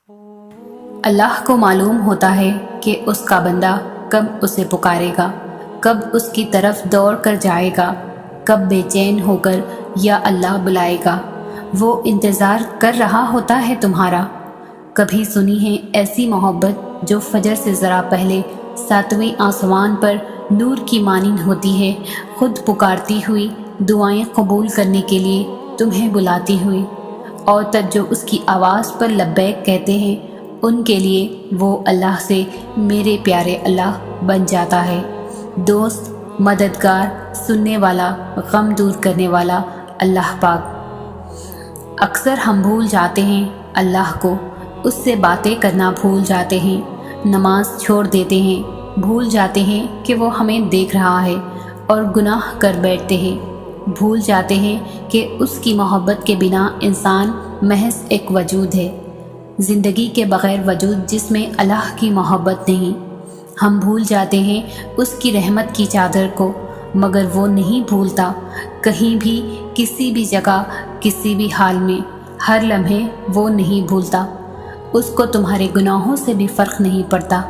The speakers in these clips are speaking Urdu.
اللہ کو معلوم ہوتا ہے کہ اس کا بندہ کب اسے پکارے گا، کب اس کی طرف دوڑ کر جائے گا، کب بے چین ہو کر یا اللہ بلائے گا۔ وہ انتظار کر رہا ہوتا ہے تمہارا۔ کبھی سنی ہے ایسی محبت جو فجر سے ذرا پہلے ساتویں آسمان پر نور کی مانند ہوتی ہے، خود پکارتی ہوئی، دعائیں قبول کرنے کے لیے تمہیں بلاتی ہوئی، اور تب جو اس کی آواز پر لبیک کہتے ہیں ان کے لیے وہ اللہ سے میرے پیارے اللہ بن جاتا ہے، دوست، مددگار، سننے والا، غم دور کرنے والا اللہ پاک۔ اکثر ہم بھول جاتے ہیں اللہ کو، اس سے باتیں کرنا بھول جاتے ہیں، نماز چھوڑ دیتے ہیں، بھول جاتے ہیں کہ وہ ہمیں دیکھ رہا ہے، اور گناہ کر بیٹھتے ہیں، بھول جاتے ہیں کہ اس کی محبت کے بنا انسان محض ایک وجود ہے، زندگی کے بغیر وجود جس میں اللہ کی محبت نہیں۔ ہم بھول جاتے ہیں اس کی رحمت کی چادر کو، مگر وہ نہیں بھولتا، کہیں بھی، کسی بھی جگہ، کسی بھی حال میں، ہر لمحے وہ نہیں بھولتا۔ اس کو تمہارے گناہوں سے بھی فرق نہیں پڑتا۔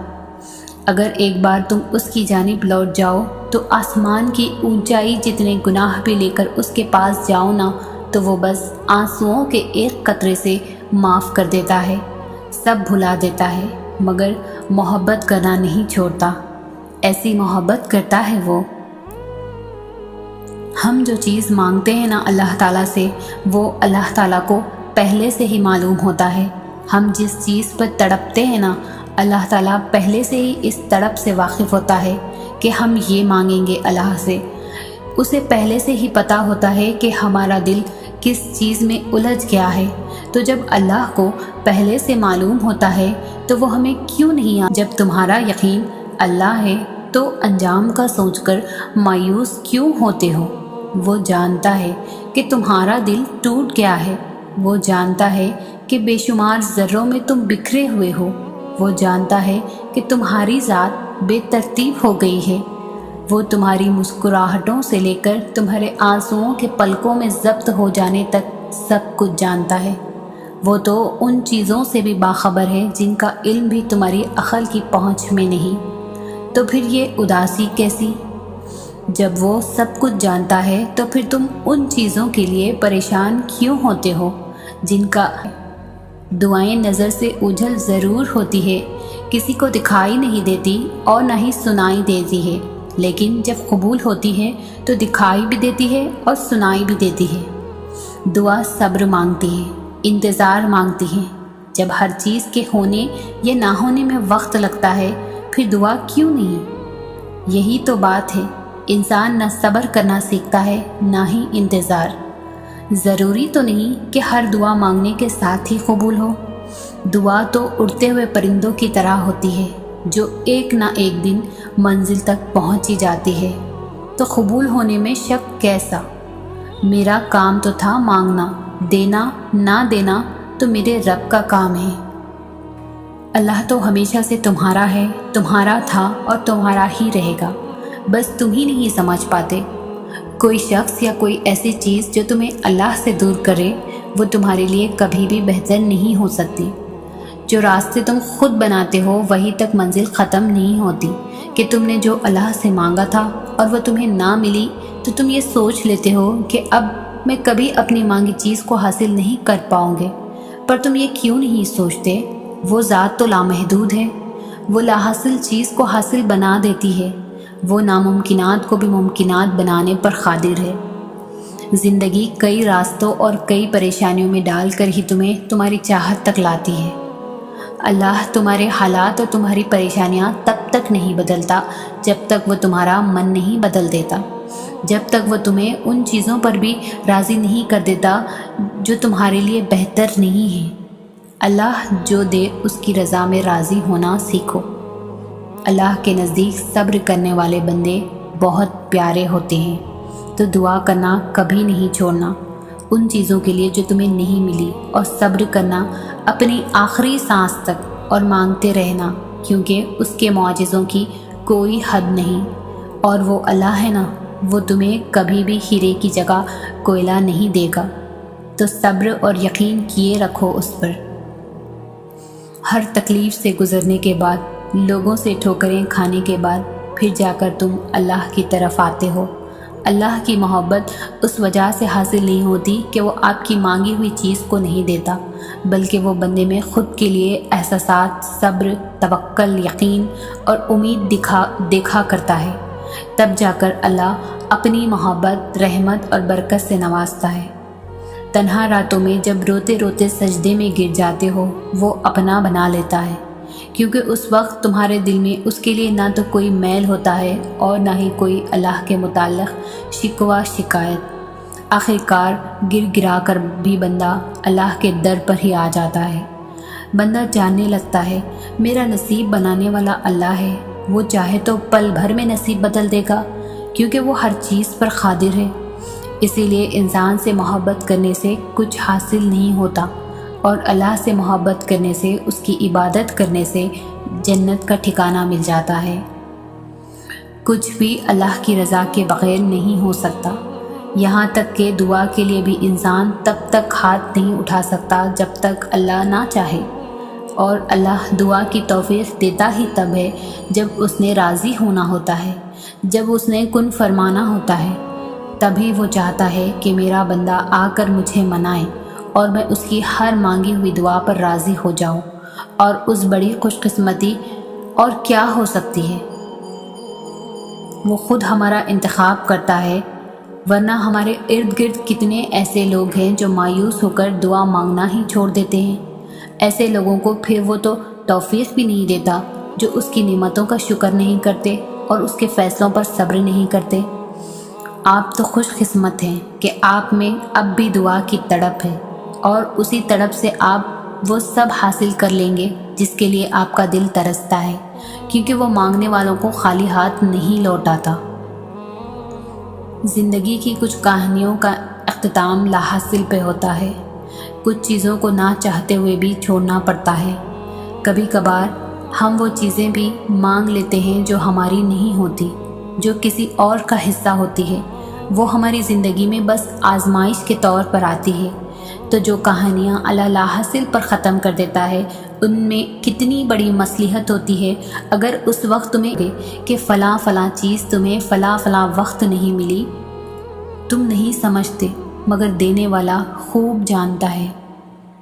اگر ایک بار تم اس کی جانب لوٹ جاؤ تو آسمان کی اونچائی جتنے گناہ بھی لے کر اس کے پاس جاؤ نا، تو وہ بس آنسوؤں کے ایک قطرے سے معاف کر دیتا ہے، سب بھلا دیتا ہے، مگر محبت کرنا نہیں چھوڑتا۔ ایسی محبت کرتا ہے وہ۔ ہم جو چیز مانگتے ہیں نا اللہ تعالیٰ سے، وہ اللہ تعالیٰ کو پہلے سے ہی معلوم ہوتا ہے۔ ہم جس چیز پر تڑپتے ہیں نا، اللہ تعالیٰ پہلے سے ہی اس تڑپ سے واقف ہوتا ہے کہ ہم یہ مانگیں گے اللہ سے۔ اسے پہلے سے ہی پتہ ہوتا ہے کہ ہمارا دل کس چیز میں الجھ گیا ہے، تو جب اللہ کو پہلے سے معلوم ہوتا ہے تو وہ ہمیں کیوں نہیں جب تمہارا یقین اللہ ہے تو انجام کا سوچ کر مایوس کیوں ہوتے ہو؟ وہ جانتا ہے کہ تمہارا دل ٹوٹ گیا ہے، وہ جانتا ہے کہ بے شمار ذروں میں تم بکھرے ہوئے ہو، وہ جانتا ہے کہ تمہاری ذات بے ترتیب ہو گئی ہے، وہ تمہاری مسکراہٹوں سے لے کر تمہارے آنسوؤں کے پلکوں میں ضبط ہو جانے تک سب کچھ جانتا ہے۔ وہ تو ان چیزوں سے بھی باخبر ہے جن کا علم بھی تمہاری عقل کی پہنچ میں نہیں، تو پھر یہ اداسی کیسی؟ جب وہ سب کچھ جانتا ہے تو پھر تم ان چیزوں کے لیے پریشان کیوں ہوتے ہو جن کا دعائیں نظر سے اوجھل ضرور ہوتی ہے، کسی کو دکھائی نہیں دیتی اور نہ ہی سنائی دیتی ہے، لیکن جب قبول ہوتی ہے تو دکھائی بھی دیتی ہے اور سنائی بھی دیتی ہے۔ دعا صبر مانگتی ہے، انتظار مانگتی ہے۔ جب ہر چیز کے ہونے یا نہ ہونے میں وقت لگتا ہے، پھر دعا کیوں نہیں؟ یہی تو بات ہے، انسان نہ صبر کرنا سیکھتا ہے نہ ہی انتظار۔ ضروری تو نہیں کہ ہر دعا مانگنے کے ساتھ ہی قبول ہو۔ دعا تو اڑتے ہوئے پرندوں کی طرح ہوتی ہے جو ایک نہ ایک دن منزل تک پہنچ ہی جاتی ہے، تو قبول ہونے میں شک کیسا؟ میرا کام تو تھا مانگنا، دینا نہ دینا تو میرے رب کا کام ہے۔ اللہ تو ہمیشہ سے تمہارا ہے، تمہارا تھا اور تمہارا ہی رہے گا، بس تم ہی نہیں سمجھ پاتے۔ کوئی شخص یا کوئی ایسی چیز جو تمہیں اللہ سے دور کرے، وہ تمہارے لیے کبھی بھی بہتر نہیں ہو سکتی۔ جو راستے تم خود بناتے ہو وہیں تک منزل ختم نہیں ہوتی کہ تم نے جو اللہ سے مانگا تھا اور وہ تمہیں نہ ملی تو تم یہ سوچ لیتے ہو کہ اب میں کبھی اپنی مانگی چیز کو حاصل نہیں کر پاؤں گے، پر تم یہ کیوں نہیں سوچتے وہ ذات تو لامحدود ہے، وہ لا حاصل چیز کو حاصل بنا دیتی ہے، وہ ناممکنات کو بھی ممکنات بنانے پر قادر ہے۔ زندگی کئی راستوں اور کئی پریشانیوں میں ڈال کر ہی تمہیں تمہاری چاہت تک لاتی ہے۔ اللہ تمہارے حالات اور تمہاری پریشانیاں تب تک نہیں بدلتا جب تک وہ تمہارا من نہیں بدل دیتا، جب تک وہ تمہیں ان چیزوں پر بھی راضی نہیں کر دیتا جو تمہارے لیے بہتر نہیں ہیں۔ اللہ جو دے اس کی رضا میں راضی ہونا سیکھو۔ اللہ کے نزدیک صبر کرنے والے بندے بہت پیارے ہوتے ہیں، تو دعا کرنا کبھی نہیں چھوڑنا ان چیزوں کے لیے جو تمہیں نہیں ملی، اور صبر کرنا اپنی آخری سانس تک، اور مانگتے رہنا، کیونکہ اس کے معجزوں کی کوئی حد نہیں، اور وہ اللہ ہے نا، وہ تمہیں کبھی بھی ہیرے کی جگہ کوئلہ نہیں دے گا، تو صبر اور یقین کیے رکھو اس پر۔ ہر تکلیف سے گزرنے کے بعد، لوگوں سے ٹھوکریں کھانے کے بعد، پھر جا کر تم اللہ کی طرف آتے ہو۔ اللہ کی محبت اس وجہ سے حاصل نہیں ہوتی کہ وہ آپ کی مانگی ہوئی چیز کو نہیں دیتا، بلکہ وہ بندے میں خود کے لیے احساسات، صبر، توکل، یقین اور امید دیکھا کرتا ہے۔ تب جا کر اللہ اپنی محبت، رحمت اور برکت سے نوازتا ہے۔ تنہا راتوں میں جب روتے روتے سجدے میں گر جاتے ہو، وہ اپنا بنا لیتا ہے، کیونکہ اس وقت تمہارے دل میں اس کے لیے نہ تو کوئی میل ہوتا ہے اور نہ ہی کوئی اللہ کے متعلق شکوہ شکایت۔ آخرکار گر گرا کر بھی بندہ اللہ کے در پر ہی آ جاتا ہے۔ بندہ جاننے لگتا ہے میرا نصیب بنانے والا اللہ ہے، وہ چاہے تو پل بھر میں نصیب بدل دے گا، کیونکہ وہ ہر چیز پر قادر ہے۔ اسی لیے انسان سے محبت کرنے سے کچھ حاصل نہیں ہوتا، اور اللہ سے محبت کرنے سے، اس کی عبادت کرنے سے جنت کا ٹھکانہ مل جاتا ہے۔ کچھ بھی اللہ کی رضا کے بغیر نہیں ہو سکتا، یہاں تک کہ دعا کے لیے بھی انسان تب تک ہاتھ نہیں اٹھا سکتا جب تک اللہ نہ چاہے، اور اللہ دعا کی توفیق دیتا ہی تب ہے جب اس نے راضی ہونا ہوتا ہے، جب اس نے کن فرمانا ہوتا ہے۔ تبھی وہ چاہتا ہے کہ میرا بندہ آ کر مجھے منائے اور میں اس کی ہر مانگی ہوئی دعا پر راضی ہو جاؤں، اور اس بڑی خوش قسمتی اور کیا ہو سکتی ہے۔ وہ خود ہمارا انتخاب کرتا ہے، ورنہ ہمارے ارد گرد کتنے ایسے لوگ ہیں جو مایوس ہو کر دعا مانگنا ہی چھوڑ دیتے ہیں۔ ایسے لوگوں کو پھر وہ تو توفیق بھی نہیں دیتا جو اس کی نعمتوں کا شکر نہیں کرتے اور اس کے فیصلوں پر صبر نہیں کرتے۔ آپ تو خوش قسمت ہیں کہ آپ میں اب بھی دعا کی تڑپ ہے، اور اسی تڑپ سے آپ وہ سب حاصل کر لیں گے جس کے لیے آپ کا دل ترستا ہے، کیونکہ وہ مانگنے والوں کو خالی ہاتھ نہیں لوٹاتا۔ زندگی کی کچھ کہانیوں کا اختتام لا حاصل پہ ہوتا ہے، کچھ چیزوں کو نہ چاہتے ہوئے بھی چھوڑنا پڑتا ہے۔ کبھی کبھار ہم وہ چیزیں بھی مانگ لیتے ہیں جو ہماری نہیں ہوتی، جو کسی اور کا حصہ ہوتی ہے، وہ ہماری زندگی میں بس آزمائش کے طور پر آتی ہے۔ تو جو کہانیاں اللہ لا حاصل پر ختم کر دیتا ہے، ان میں کتنی بڑی مصلحت ہوتی ہے۔ اگر اس وقت تمہیں کہ فلاں فلاں چیز تمہیں فلاں فلاں وقت نہیں ملی، تم نہیں سمجھتے، مگر دینے والا خوب جانتا ہے۔